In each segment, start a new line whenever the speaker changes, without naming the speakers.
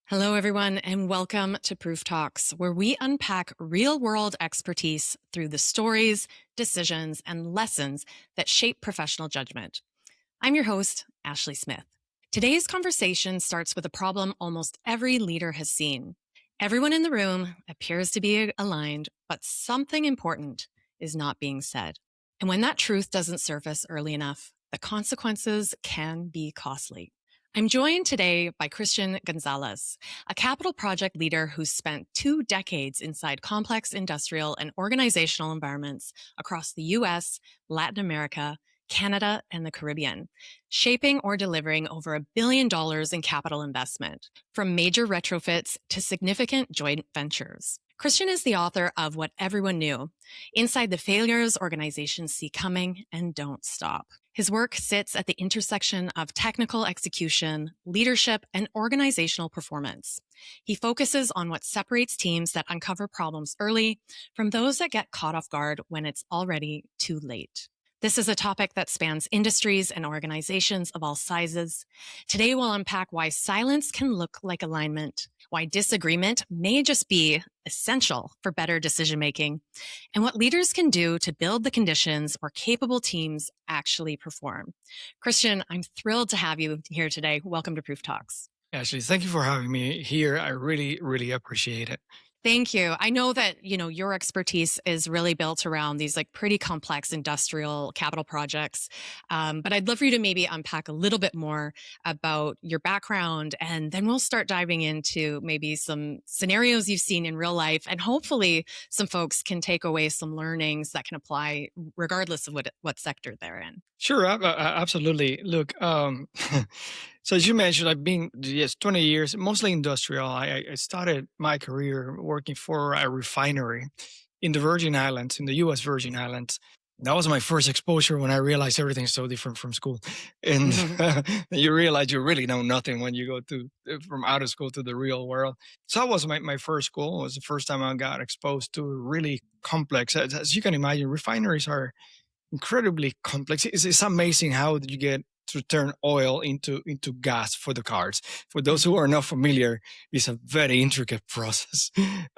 Hello, everyone, and welcome to Proof Talks, where we unpack real world expertise through the stories, decisions, and lessons that shape professional judgment. I'm your host, Ashley Smith. Today's conversation starts with a problem almost every leader has seen. Everyone in the room appears to be aligned, but something important is not being said. And when that truth doesn't surface early enough, the consequences can be costly. I'm joined today by Cristian Gonzalez, a capital project leader who's spent 2 decades inside complex industrial and organizational environments across the US, Latin America, Canada, and the Caribbean, shaping or delivering over $1 billion in capital investment, from major retrofits to significant joint ventures. Cristian is the author of What Everyone Knew: Inside the Failures Organizations See Coming and Don't Stop. His work sits at the intersection of technical execution, leadership, and organizational performance. He focuses on what separates teams that uncover problems early from those that get caught off guard when it's already too late. This is a topic that spans industries and organizations of all sizes. Today, we'll unpack why silence can look like alignment, why disagreement may just be essential for better decision making, and what leaders can do to build the conditions where capable teams actually perform. Cristian, I'm thrilled to have you here today. Welcome to Proof Talks.
Ashley, thank you for having me here. I really appreciate it.
Thank you. I know that, your expertise is really built around these pretty complex industrial capital projects. But I'd love for you to maybe unpack a little bit more about your background, and then we'll start diving into maybe some scenarios you've seen in real life, and hopefully some folks can take away some learnings that can apply regardless of what sector they're in.
Sure, absolutely. Look, so as you mentioned, I've been 20 years, mostly industrial. I started my career working for a refinery in the Virgin Islands, in the U.S. Virgin Islands. That was my first exposure when I realized everything's so different from school, and you realize you really know nothing when you go to from out of school to the real world. So that was my first school. It was the first time I got exposed to really complex. As you can imagine, refineries are incredibly complex. It's amazing how you get to turn oil into gas for the cars. For those who are not familiar, it's a very intricate process.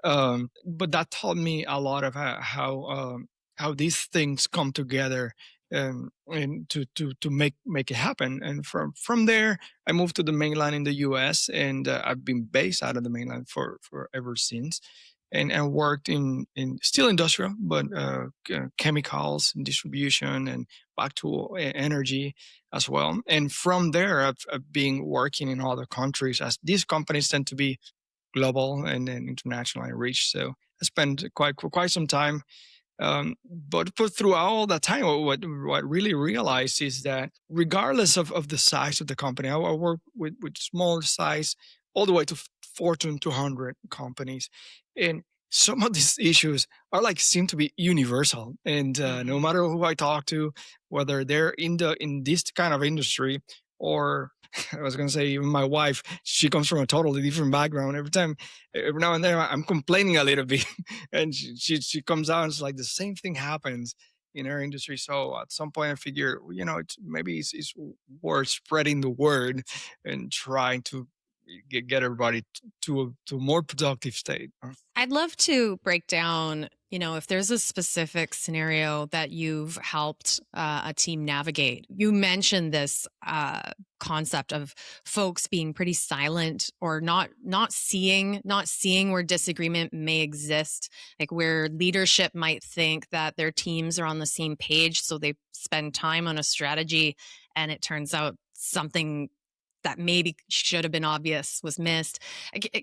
But that taught me a lot of how these things come together, and to make it happen. And from there, I moved to the mainland in the U.S. and I've been based out of the mainland for ever since, and worked in still industrial, but chemicals and distribution and back to energy as well. And from there, I've been working in other countries, as these companies tend to be global and international and reach. So I spent quite some time. But throughout all that time, what really realized is that regardless of the size of the company, I work with small size all the way to Fortune 200 companies, and some of these issues are seem to be universal. And no matter who I talk to, whether they're in this kind of industry or I was going to say, even my wife, she comes from a totally different background. Every now and then, I'm complaining a little bit, and she comes out and it's like the same thing happens in our industry. So at some point, I figure, it's worth spreading the word and trying to get everybody to a more productive state.
I'd love to break down, if there's a specific scenario that you've helped a team navigate. You mentioned this concept of folks being pretty silent or not seeing where disagreement may exist, like where leadership might think that their teams are on the same page, so they spend time on a strategy, and it turns out something that maybe should have been obvious was missed.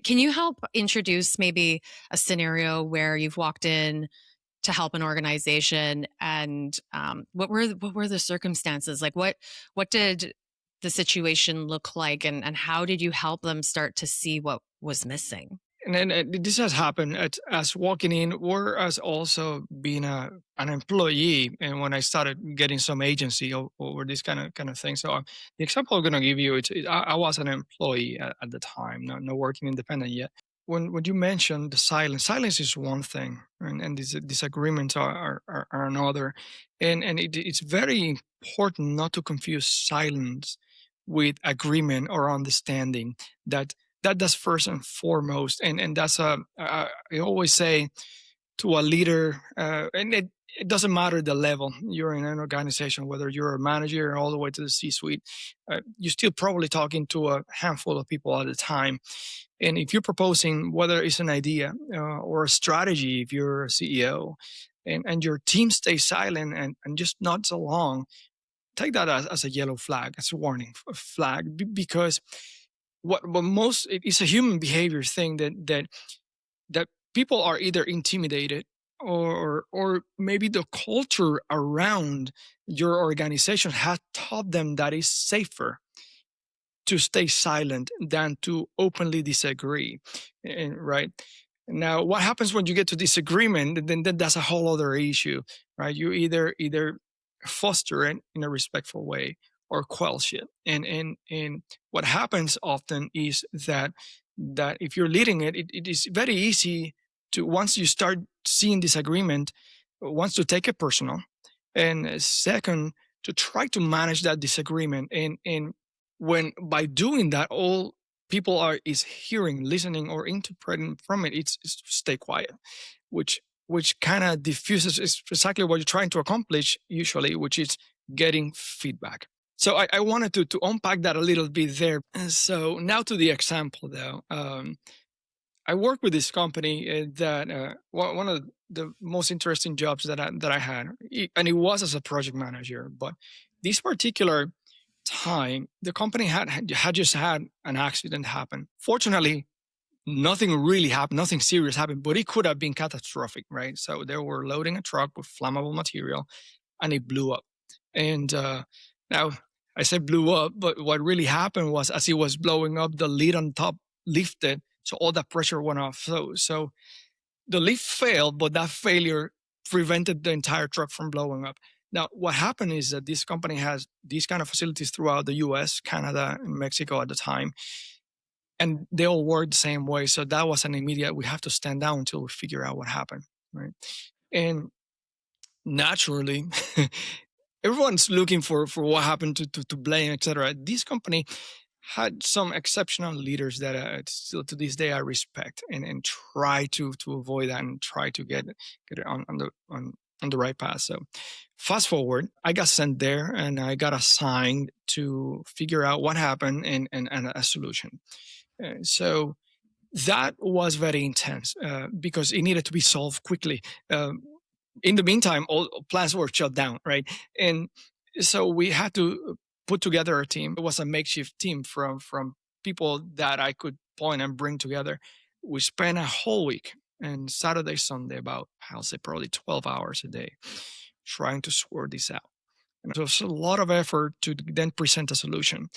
Can you help introduce maybe a scenario where you've walked in to help an organization, and what were the circumstances? Like what did the situation look like, and how did you help them start to see what was missing?
And then this has happened as walking in, or as also being an employee. And when I started getting some agency over this kind of thing. So the example I'm going to give you, I was an employee at the time, not working independent yet. When you mentioned the silence is one thing, and these disagreements are another. And it's very important not to confuse silence with agreement or understanding that That's first and foremost, and that's I always say to a leader, and it doesn't matter the level you're in an organization, whether you're a manager all the way to the C-suite, you're still probably talking to a handful of people at a time. And if you're proposing, whether it's an idea or a strategy, if you're a CEO, and your team stays silent and just nods along, take that as a yellow flag, as a warning flag, because what most it's a human behavior thing that people are either intimidated or maybe the culture around your organization has taught them that it's safer to stay silent than to openly disagree. And, right now, what happens when you get to disagreement? Then that's a whole other issue, right? You either foster it in a respectful way or quelch it. And what happens often is that if you're leading it, it is very easy to, once you start seeing disagreement, once to take it personal, and second, to try to manage that disagreement. And when by doing that, all people are is hearing, listening, or interpreting from it, it's stay quiet, which kind of diffuses exactly what you're trying to accomplish usually, which is getting feedback. So I wanted to unpack that a little bit there. And so now to the example, though. I work with this company that one of the most interesting jobs that I had, and it was as a project manager. But this particular time, the company had just had an accident happen. Fortunately, nothing really happened, nothing serious happened, but it could have been catastrophic, right? So they were loading a truck with flammable material, and it blew up. And now I said blew up, but what really happened was, as it was blowing up, the lid on top lifted, so all that pressure went off. So the lift failed, but that failure prevented the entire truck from blowing up. Now, what happened is that this company has these kind of facilities throughout the U.S., Canada, and Mexico at the time, and they all work the same way. So that was an immediate, we have to stand down until we figure out what happened, right? And naturally, everyone's looking for what happened to blame, etc. This company had some exceptional leaders that still to this day I respect, and try to avoid that and try to get it on the right path. So fast forward, I got sent there and I got assigned to figure out what happened and a solution. So that was very intense because it needed to be solved quickly. In the meantime, all plants were shut down, right? And so we had to put together a team. It was a makeshift team from people that I could point and bring together. We spent a whole week, and Saturday, Sunday, about, I'll say probably 12 hours a day, trying to sort this out. And so it's a lot of effort to then present a solution.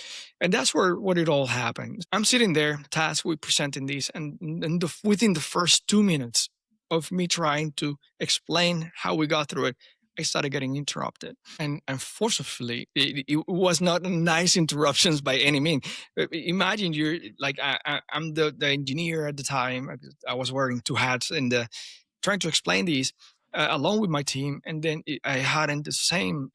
And that's what it all happened. I'm sitting there, tasked with presenting this, and within the first 2 minutes of me trying to explain how we got through it, I started getting interrupted. And unfortunately, it was not nice interruptions by any means. Imagine you're like, I'm the engineer at the time. I was wearing two hats and trying to explain these along with my team. And then I had in the same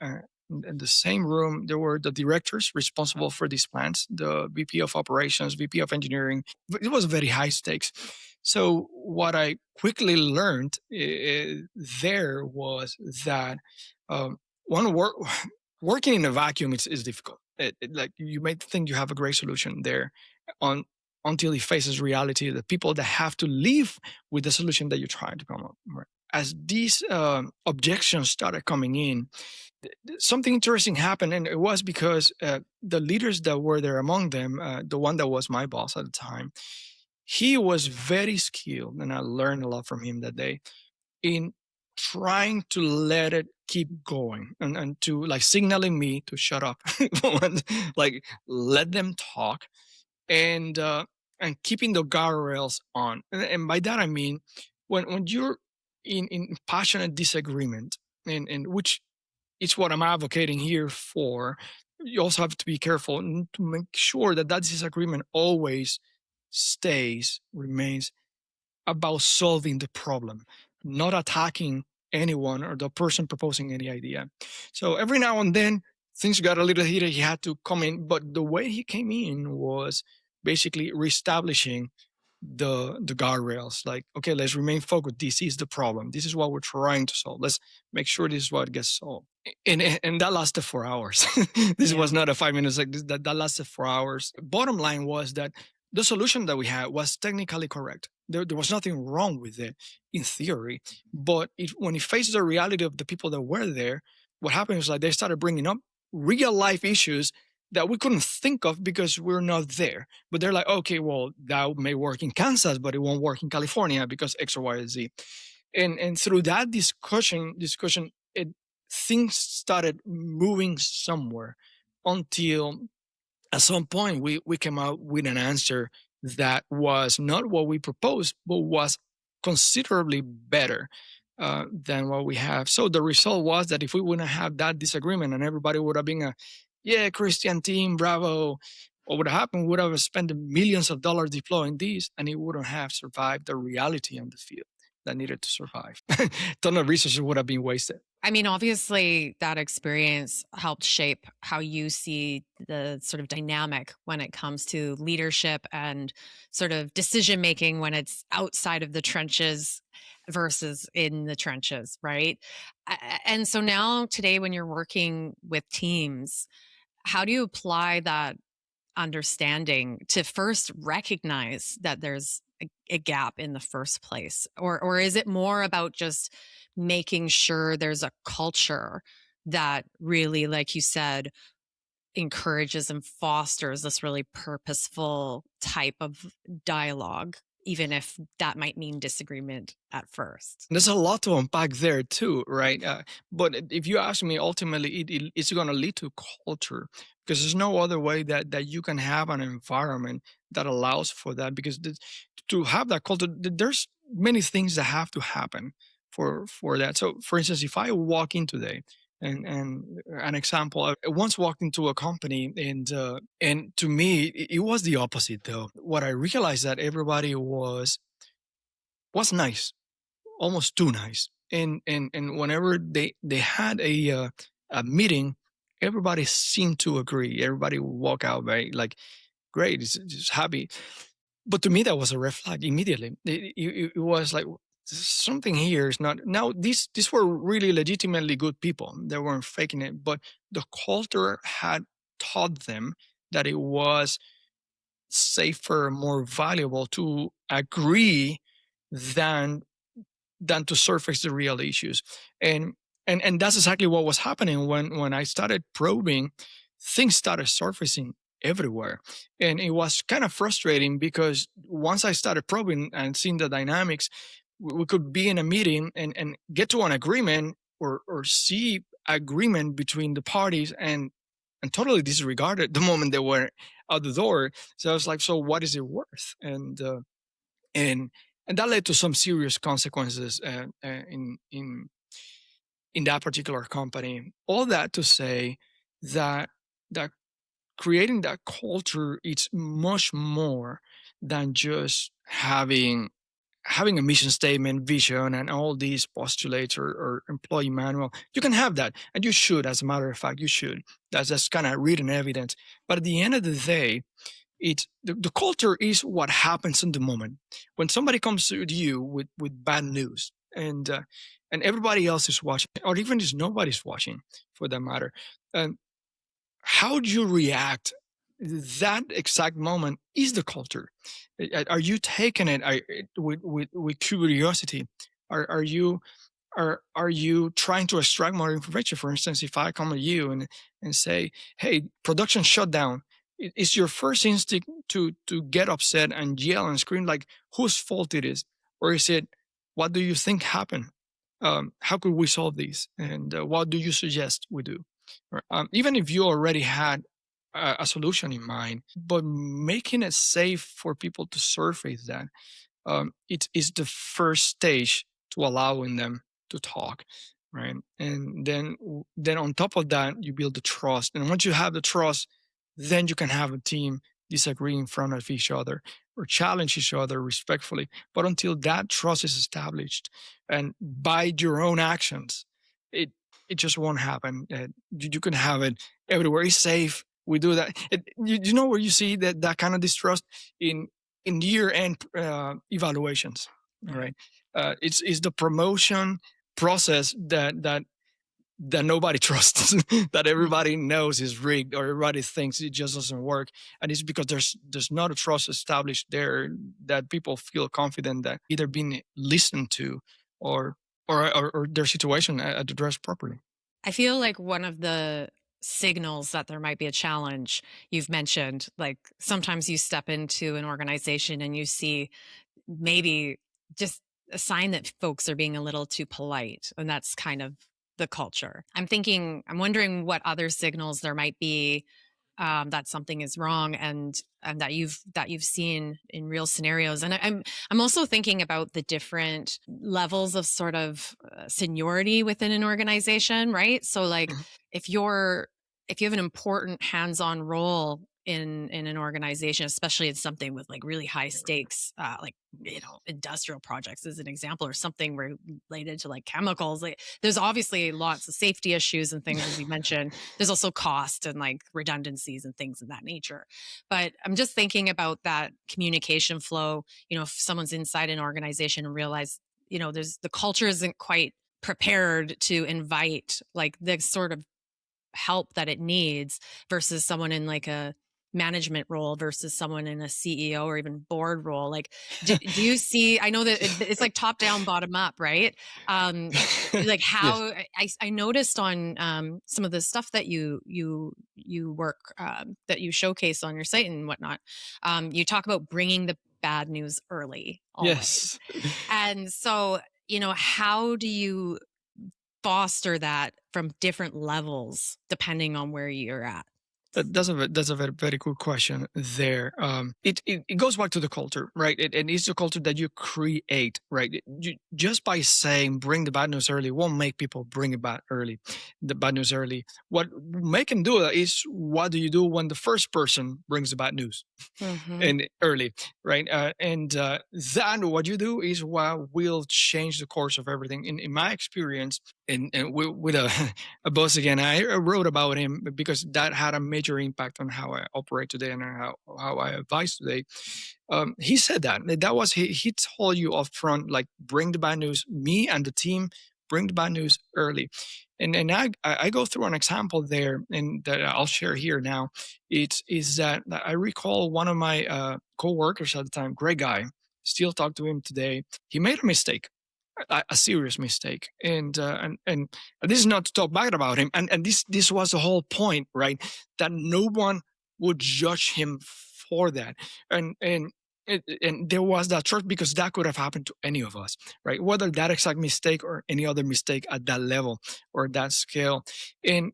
room, there were the directors responsible for these plants, the VP of operations, VP of engineering. It was very high stakes. So what I quickly learned there was that working in a vacuum is difficult. Like you may think you have a great solution there until it faces reality, the people that have to live with the solution that you're trying to come up with. As these objections started coming in, something interesting happened, and it was because the leaders that were there among them, the one that was my boss at the time, he was very skilled, and I learned a lot from him that day in trying to let it keep going and to like signaling me to shut up, like let them talk, and keeping the guardrails on. And by that I mean when you're in passionate disagreement, and which is what I'm advocating here for, you also have to be careful and to make sure that disagreement always remains about solving the problem, not attacking anyone or the person proposing any idea. So every now and then things got a little heated. He had to come in, but the way he came in was basically reestablishing the guardrails. Like, okay, let's remain focused. This is the problem. This is what we're trying to solve. Let's make sure this is what gets solved. And that lasted 4 hours. This
Yeah.
was not a 5 minutes. Like this, that lasted 4 hours. Bottom line was that the solution that we had was technically correct. There was nothing wrong with it in theory, but when it faced the reality of the people that were there, what happened was like they started bringing up real life issues that we couldn't think of because we're not there. But they're like, okay, well, that may work in Kansas, but it won't work in California because X or Y or Z. And through that discussion, things started moving somewhere until at some point we came out with an answer that was not what we proposed, but was considerably better than what we have. So the result was that if we wouldn't have that disagreement and everybody would have been a, yeah, Christian team, bravo, what would have happened? We would have spent millions of dollars deploying these, and it wouldn't have survived the reality on the field that needed to survive. Ton of resources would have been wasted.
I mean, obviously, that experience helped shape how you see the sort of dynamic when it comes to leadership and sort of decision making when it's outside of the trenches versus in the trenches, right? And so now, today, when you're working with teams, how do you apply that understanding to first recognize that there's a gap in the first place, or is it more about just making sure there's a culture that really, like you said, encourages and fosters this really purposeful type of dialogue, even if that might mean disagreement at first?
There's a lot to unpack there too, right? But if you ask me, ultimately, it's going to lead to culture because there's no other way that you can have an environment that allows for that. Because to have that culture, there's many things that have to happen for that. So, for instance, if I walk in today, and an example, I once walked into a company, and to me, it was the opposite though. What I realized that everybody was nice, almost too nice. And whenever they had a meeting, everybody seemed to agree. Everybody would walk out very like great, it's happy. But to me, that was a red flag immediately. It was like something here is not. Now these were really legitimately good people. They weren't faking it, but the culture had taught them that it was safer, more valuable to agree than to surface the real issues. And and that's exactly what was happening when I started probing. Things started surfacing everywhere, and it was kind of frustrating because once I started probing and seeing the dynamics, we could be in a meeting and get to an agreement, or see agreement between the parties, and totally disregarded the moment they were out the door. So I was like, so what is it worth? And and that led to some serious consequences in that particular company. All that to say that that creating that culture, it's much more than just having a mission statement, vision, and all these postulates, or employee manual. You can have that, and you should. As a matter of fact, you should. That's kind of written evidence. But at the end of the day, it's the culture is what happens in the moment when somebody comes to you with bad news, and everybody else is watching, or even if nobody's watching for that matter. And how do you react? That exact moment is the culture. Are you taking it with curiosity? Are you are you trying to extract more information? For instance, if I come to you and say, "Hey, production shut down," is your first instinct to get upset and yell and scream like whose fault it is, or is it what do you think happened? How could we solve these? And what do you suggest we do? Or, even if you already had a solution in mind, but making it safe for people to surface that, it is the first stage to allowing them to talk, right? And then on top of that, you build the trust. And once you have the trust, then you can have a team disagree in front of each other or challenge each other respectfully. But until that trust is established, and by your own actions, it it just won't happen. You can have it everywhere. It's safe. we do that. You know where you see that kind of distrust in year-end evaluations, right? It's the promotion process that nobody trusts, that
Mhm.
everybody knows is rigged, or everybody thinks it just doesn't work, and it's because there's not a trust established there, that people feel confident that either being listened to, or or their situation addressed properly.
I feel like one of the signals that there might be a challenge you've mentioned, like sometimes you step into an organization and you see maybe just a sign that folks are being a little too polite, and that's kind of the culture. I'm wondering what other signals there might be, that something is wrong, and that you've seen in real scenarios. And I'm also thinking about the different levels of sort of seniority within an organization, right? So like
Mhm.
if you're if you have an important hands-on role in an organization, especially in something with like really high stakes, like industrial projects as an example, or something related to like chemicals, like there's obviously lots of safety issues and things, as you mentioned. There's also cost and like redundancies and things of that nature. But I'm just thinking about that communication flow. If someone's inside an organization and realize, there's the culture isn't quite prepared to invite like the sort of help that it needs, versus someone in like a management role versus someone in a CEO or even board role. Like, do you see, I know that it's like top down, bottom up, right? Um, like
Yes.
how I noticed on some of the stuff that you work, that you showcase on your site and whatnot, you talk about bringing the bad news early always.
Yes.
And so, how do you foster that from different levels depending on where you're at?
That's a very, very good question there. It goes back to the culture, right? And it's the culture that you create, right? Just by saying bring the bad news early won't make people bring the bad news early. What make them do it is, what do you do when the first person brings the bad news?
Hmm.
And early, right? And then what you do is what will change the course of everything. In my experience, and with a boss again, I wrote about him because that had a major impact on how I operate today and how I advise today. He said that was he told you up front, like bring the bad news, me and the team bring the bad news early. And I go through an example there, and that I'll share here now. It is that I recall one of my co-workers at the time, great guy, still talk to him today. He made a mistake, a serious mistake, and this is not to talk bad about him, and this was the whole point, right? That no one would judge him for that, and there was that trust, because that could have happened to any of us, right? Whether that exact mistake or any other mistake at that level or that scale, and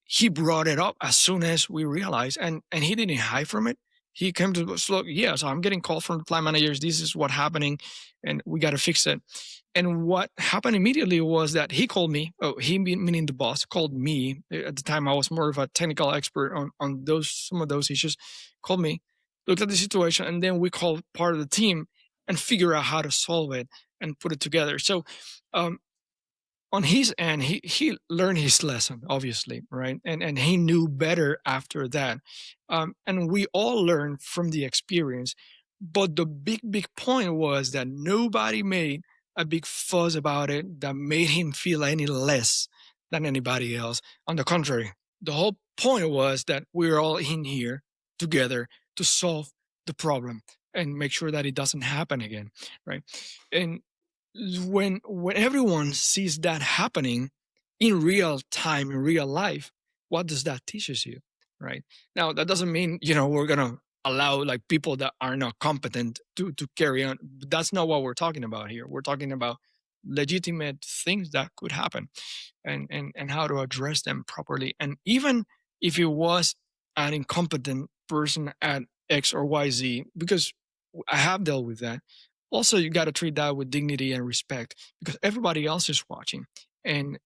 he brought it up as soon as we realized, and he didn't hide from it. He came to us, look, yeah, so I'm getting called from the plant managers. This is what happening, and we got to fix it. And what happened immediately was that he called me. Oh, meaning the boss called me. At the time, I was more of a technical expert on those some of those issues. Called me, looked at the situation, and then we called part of the team and figure out how to solve it and put it together. So, um, on his end, he learned his lesson, obviously, right? And he knew better after that. And we all learned from the experience. But the big point was that nobody made a big fuss about it that made him feel any less than anybody else. On the contrary, the whole point was that we're all in here together to solve the problem and make sure that it doesn't happen again, right? And when everyone sees that happening in real time, in real life, what does that teaches you, right? Now that doesn't mean we're gonna allow like people that are not competent to carry on. That's not what we're talking about here. We're talking about legitimate things that could happen, and how to address them properly. And even if it was an incompetent person at X or YZ, because I have dealt with that. Also, you got to treat that with dignity and respect, because everybody else is watching, and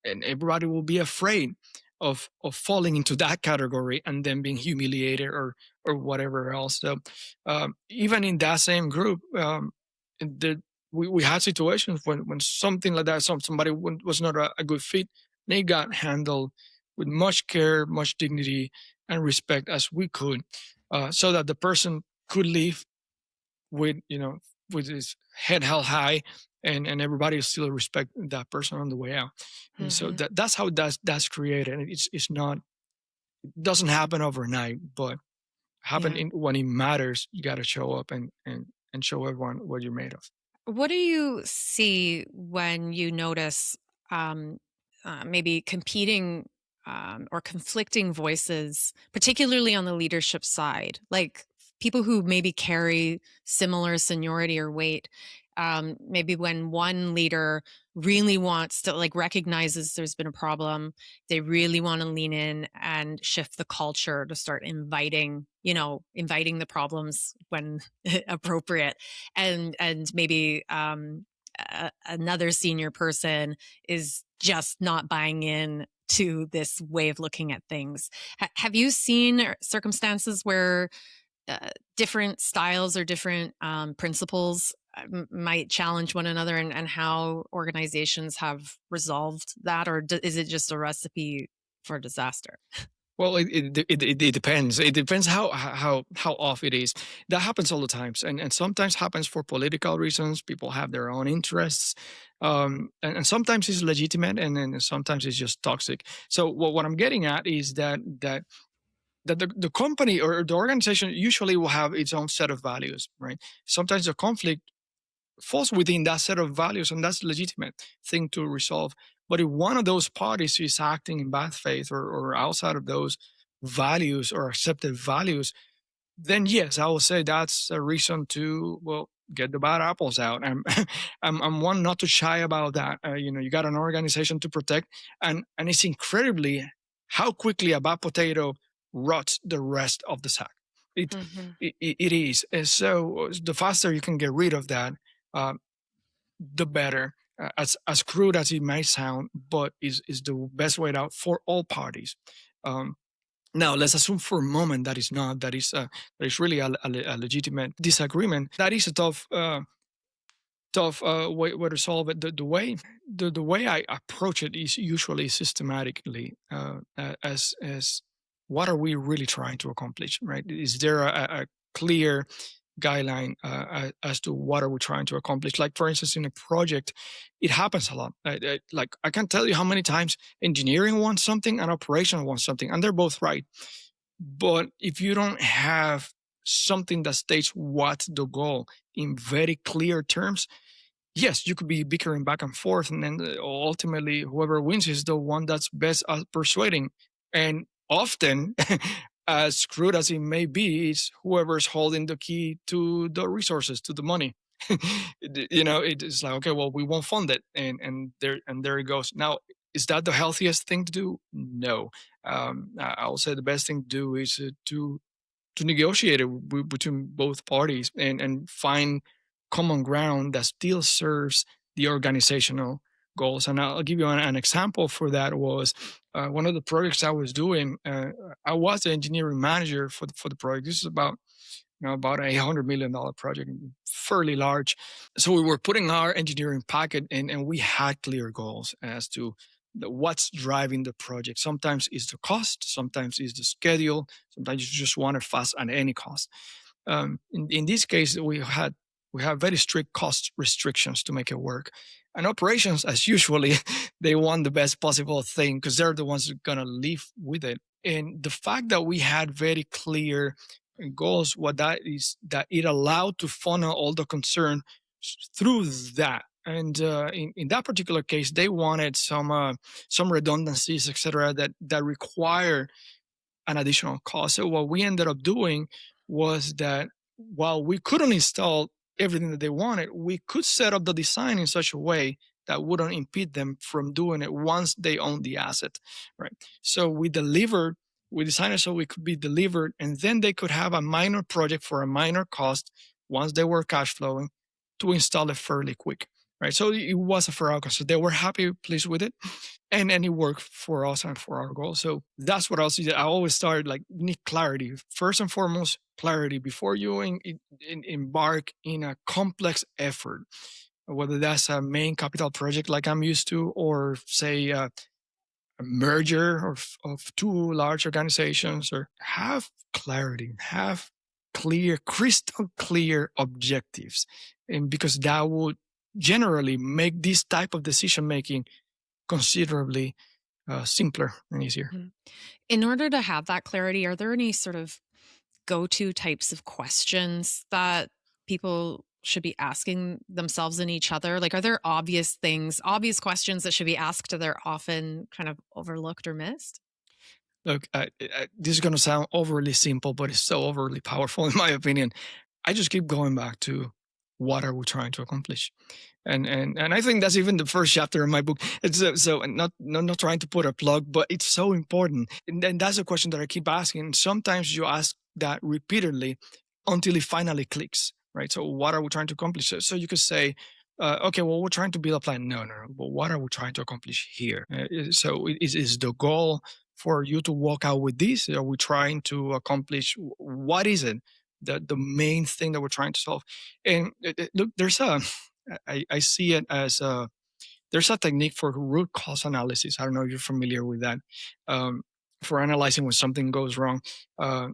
and everybody will be afraid of falling into that category and then being humiliated or whatever else. So even in that same group, the, we had situations when something like that, somebody was not a good fit, they got handled with much care, much dignity, and respect as we could, so that the person could leave with, with his head held high, and everybody still respect that person on the way out. And so
Hmm.
that's how that's created. And it's not, it doesn't happen overnight, but
Yeah.
when it matters, you got to show up and show everyone what you're made of.
What do you see when you notice um, maybe competing or conflicting voices, particularly on the leadership side, like people who maybe carry similar seniority or weight? Maybe when one leader really wants to, like, recognizes there's been a problem, they really want to lean in and shift the culture to start inviting the problems when appropriate, and maybe another senior person is just not buying in to this way of looking at things. Have you seen circumstances where different styles or different principles might challenge one another, and how organizations have resolved that, or is it just a recipe for disaster?
Well, it depends. It depends how off it is. That happens all the times, and sometimes happens for political reasons. People have their own interests, and sometimes it's legitimate, and then sometimes it's just toxic. So what I'm getting at is that the company or the organization usually will have its own set of values, right? Sometimes the conflict falls within that set of values, and that's a legitimate thing to resolve. But if one of those parties is acting in bad faith, or outside of those values or accepted values, then yes, I will say that's a reason to, well, get the bad apples out. And I'm one not to shy about that. You got an organization to protect, and it's incredibly how quickly a bad potato rots the rest of the sack. It
Hmm.
it is. And so the faster you can get rid of that, uh, the better. As crude as it might sound, but is the best way out for all parties. Um, Now, let's assume for a moment that is not, that is really a legitimate disagreement. That is a tough way to solve it. The way I approach it is usually systematically, as what are we really trying to accomplish, right? Is there a clear guideline, as to what are we trying to accomplish? Like, for instance, in a project, it happens a lot. Like, I can't tell you how many times engineering wants something and operation wants something, and they're both right. But if you don't have something that states what's the goal in very clear terms, yes, you could be bickering back and forth, and then ultimately whoever wins is the one that's best at persuading. And often, as crude as it may be, it's whoever's holding the key to the resources, to the money. It's like, okay, well, we won't fund it, and there it goes. Now, is that the healthiest thing to do? No. I'll say the best thing to do is to negotiate it between both parties, and find common ground that still serves the organizational goals. And I'll give you an example for that. Was one of the projects I was doing. I was the engineering manager for the project. This is about $800 million project, fairly large. So we were putting our engineering packet in, and we had clear goals as to what's driving the project. Sometimes it's the cost, sometimes it's the schedule, sometimes you just want it fast at any cost. In this case, we have very strict cost restrictions to make it work. And operations, as usually, they want the best possible thing because they're the ones that are gonna live with it. And the fact that we had very clear goals, what that is, that it allowed to funnel all the concern through that. And in that particular case, they wanted some redundancies, etc., that require an additional cost. So what we ended up doing was that while we couldn't install everything that they wanted, we could set up the design in such a way that wouldn't impede them from doing it once they own the asset, right? So we designed it so we could be delivered, and then they could have a minor project for a minor cost once they were cash flowing to install it fairly quick, right? So it was a fair outcome. So they were happy, pleased with it, and it worked for us and for our goals. So that's what else I always start, like, need clarity first and foremost, clarity before you embark in a complex effort, whether that's a main capital project like I'm used to, or say a merger of two large organizations, or have clarity, have clear, crystal clear objectives. And because that would generally make this type of decision making considerably simpler and easier.
Mhm. In order to have that clarity, are there any sort of go-to types of questions that people should be asking themselves and each other? Like, are there obvious things, obvious questions that should be asked that are often kind of overlooked or missed?
Look, this is going to sound overly simple, but it's so overly powerful, in my opinion. I just keep going back to, what are we trying to accomplish? And I think that's even the first chapter in my book. It's so not trying to put a plug, but it's so important. And then that's a question that I keep asking. And sometimes you ask that repeatedly until it finally clicks, right? So what are we trying to accomplish? So you could say, okay, well, we're trying to build a plan. No, no, no. But what are we trying to accomplish here? So is the goal for you to walk out with this? Are we trying to accomplish, what is it? The main thing that we're trying to solve. And look, I see it as there's a technique for root cause analysis. I don't know if you're familiar with that. Um, for analyzing when something goes wrong. Uh,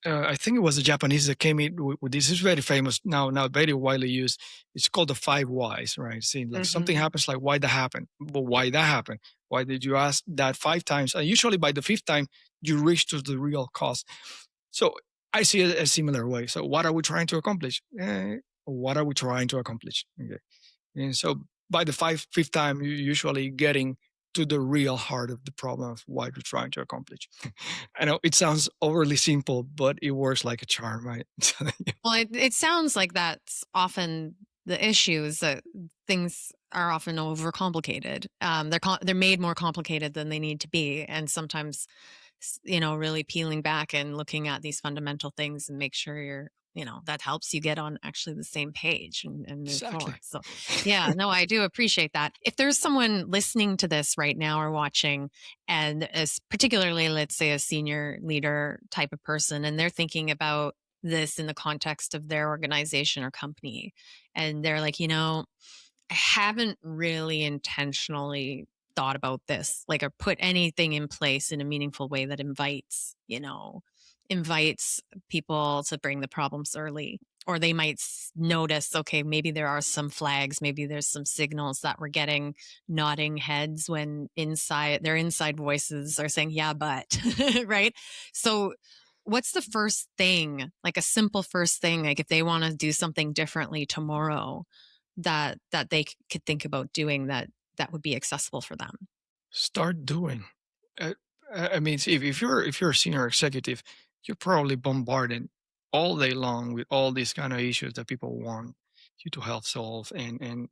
I think it was the Japanese that came in with this. It's very famous now very widely used. It's called the five whys, right? See, like something
Hmm.
happens, like why that happened, but why that happened? Why did you ask that five times? And usually by the fifth time, you reach to the real cause. So I see it a similar way. So what are we trying to accomplish? What are we trying to accomplish? Okay. And so by the fifth time, you're usually getting to the real heart of the problem of what you're trying to accomplish. I know it sounds overly simple, but it works like a charm, right?
Well, it sounds like that's often the issue is that things are often overcomplicated. They're made more complicated than they need to be, and sometimes, really peeling back and looking at these fundamental things and make sure that helps you get on actually the same page and move
Exactly.
forward. So, yeah, no, I do appreciate that. If there's someone listening to this right now or watching, and as particularly, let's say, a senior leader type of person, and they're thinking about this in the context of their organization or company. And they're like, I haven't really intentionally thought about this, like, or put anything in place in a meaningful way that invites people to bring the problems early. Or they might notice, okay, maybe there are some flags, maybe there's some signals that we're getting nodding heads when their inside voices are saying, yeah, but, right? So, what's the first thing, like a simple first thing, like if they want to do something differently tomorrow that they could think about doing that would be accessible for them?
Start doing. Uh, I mean, see, if you're a senior executive, you're probably bombarded all day long with all these kind of issues that people want you to help solve, and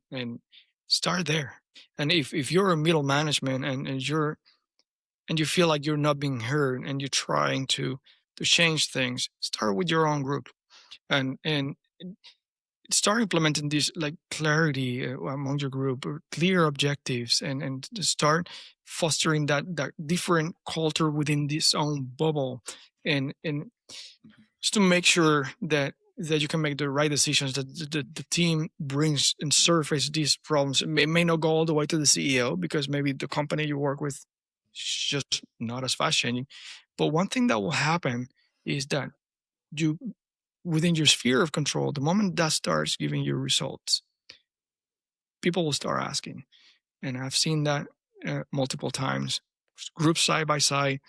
start there. And if you're a middle management, and you feel like you're not being heard, and you're trying to change things, start with your own group, and start implementing this, like, clarity among your group, or clear objectives, and to start fostering that different culture within this own bubble, and just to make sure that you can make the right decisions, that the team brings and surface these problems. It may not go all the way to the CEO, because maybe the company you work with is just not as fast changing. But one thing that will happen is that you, within your sphere of control, the moment that starts giving you results, people will start asking. And I've seen that multiple times, groups side by side,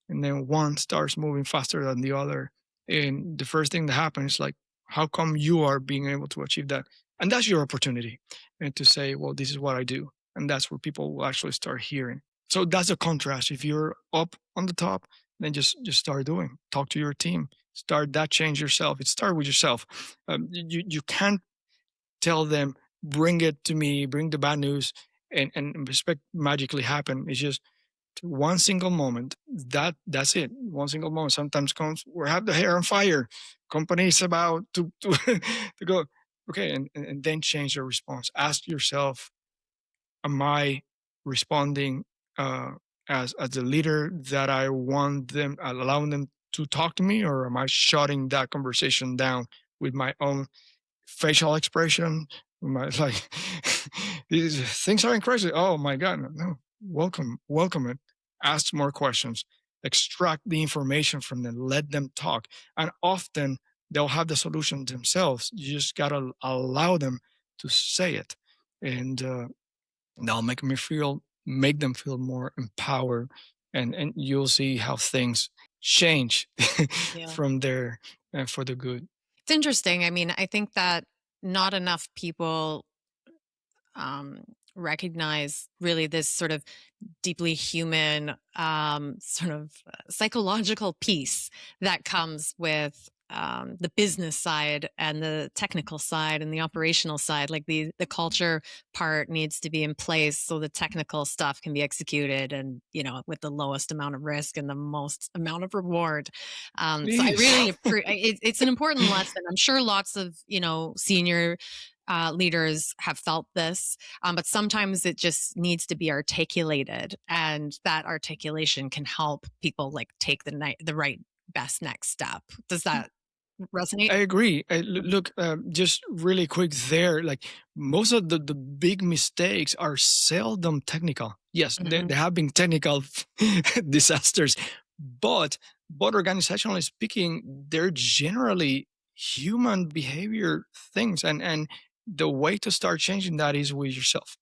and then one starts moving faster than the other. And the first thing that happens is like, how come you are being able to achieve that? And that's your opportunity, and to say, well, this is what I do. And that's where people will actually start hearing. So that's a contrast. If you're up on the top, then just start doing. Talk to your team. Start that change yourself. It start with yourself. You can't tell them, bring it to me, bring the bad news, and expect magically happen. It's just one single moment. That's it. One single moment sometimes comes, we have the hair on fire. Company is about to to go. Okay, and then change your response. Ask yourself, am I responding as the leader that I want them, allowing them to talk to me, or am I shutting that conversation down with my own facial expression? My, like, these things are crazy. Oh my god, no, no. welcome it, ask more questions, extract the information from them, let them talk. And often they'll have the solution themselves. You just got to allow them to say it. And that'll make them feel more empowered. And you'll see how things change
Yeah.
from there for the good.
It's interesting. I mean, I think that not enough people um, recognize really this sort of deeply human, sort of psychological piece that comes with the business side and the technical side and the operational side. Like the culture part needs to be in place so the technical stuff can be executed, and with the lowest amount of risk and the most amount of reward. So I
Please.
really it's an important lesson. I'm sure lots of senior leaders have felt this, but sometimes it just needs to be articulated, and that articulation can help people like take the right best next step. Does that resonate?
I agree. Look, just really quick there, like most of the big mistakes are seldom technical. Yes,
Hmm.
there have been technical disasters, but organizationally speaking, they're generally human behavior things, and the way to start changing that is with yourself.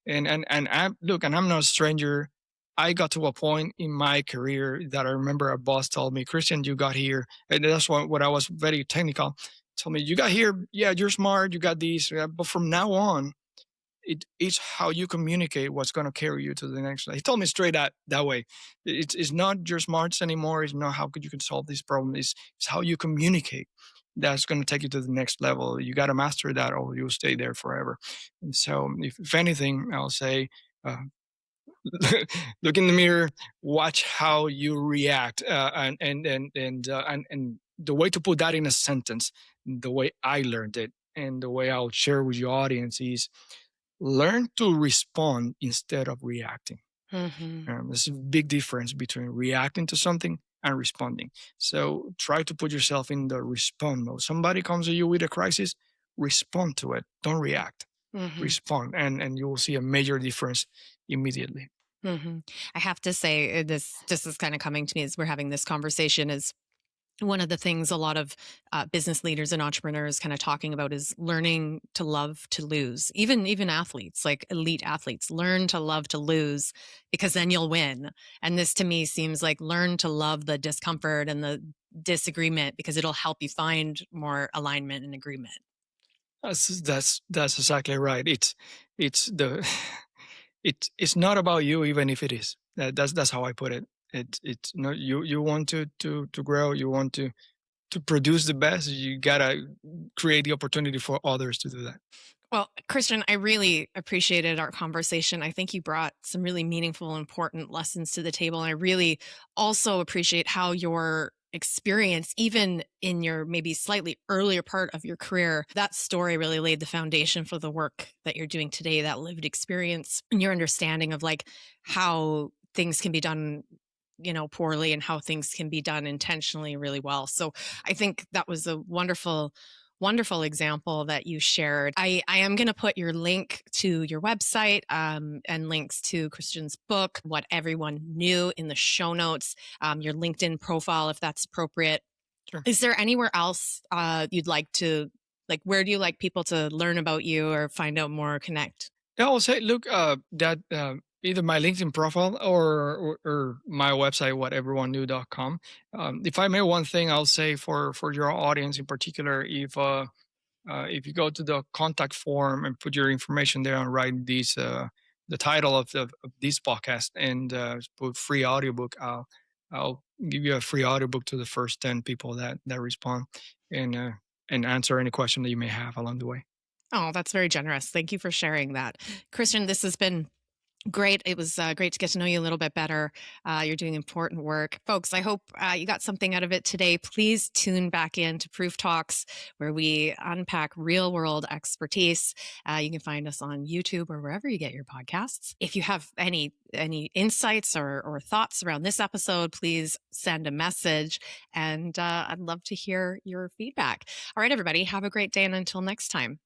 And I look, and I'm not a stranger. I got to a point in my career that I remember a boss told me, Christian, you got here. And that's what I was very technical. Told me, you got here. Yeah, you're smart. You got these. But from now on, it's how you communicate what's going to carry you to the next level. He told me straight that way. It's not your smarts anymore. It's not how you can solve this problem. It's how you communicate that's going to take you to the next level. You got to master that, or you'll stay there forever. And so, if anything, I'll say, uh, look in the mirror, watch how you react, and the way to put that in a sentence, the way I learned it, and the way I'll share with your audience is learn to respond instead of reacting.
Hmm.
There's a big difference between reacting to something and responding. So try to put yourself in the respond mode. Somebody comes to you with a crisis, respond to it. Don't react.
Hmm.
Respond, and you will see a major difference immediately.
Hmm. I have to say, this is kind of coming to me as we're having this conversation, is one of the things a lot of business leaders and entrepreneurs kind of talking about is learning to love to lose. Even athletes, like elite athletes, learn to love to lose, because then you'll win. And this to me seems like learn to love the discomfort and the disagreement, because it'll help you find more alignment and agreement.
That's exactly right. It's the it's not about you, even if it is. That's how I put it. It's not you want to grow. You want to produce the best. You gotta create the opportunity for others to do that.
Well, Christian, I really appreciated our conversation. I think you brought some really meaningful, important lessons to the table. And I really also appreciate how your experience, even in your maybe slightly earlier part of your career, that story really laid the foundation for the work that you're doing today, that lived experience and your understanding of like how things can be done poorly and how things can be done intentionally really well. So I think that was a wonderful example that you shared. I am going to put your link to your website, and links to Christian's book, What Everyone Knew, in the show notes, your LinkedIn profile, if that's appropriate.
Sure.
Is there anywhere else you'd like to, like, where do you like people to learn about you or find out more or connect?
Yeah, I'll say, look, that either my LinkedIn profile or my website, whateverioneknew.com. If I may, one thing I'll say for your audience in particular, if you go to the contact form and put your information there and write the title of this podcast and put free audiobook, I'll give you a free audiobook to the first 10 people that respond and uh, and answer any question that you may have along the way.
Oh, that's very generous. Thank you for sharing that. Christian, this has been great. It was great to get to know you a little bit better. You're doing important work. Folks, I hope you got something out of it today. Please tune back in to Proof Talks, where we unpack real world expertise. You can find us on YouTube or wherever you get your podcasts. If you have any insights or thoughts around this episode, please send a message, and I'd love to hear your feedback. All right, everybody, have a great day, and until next time.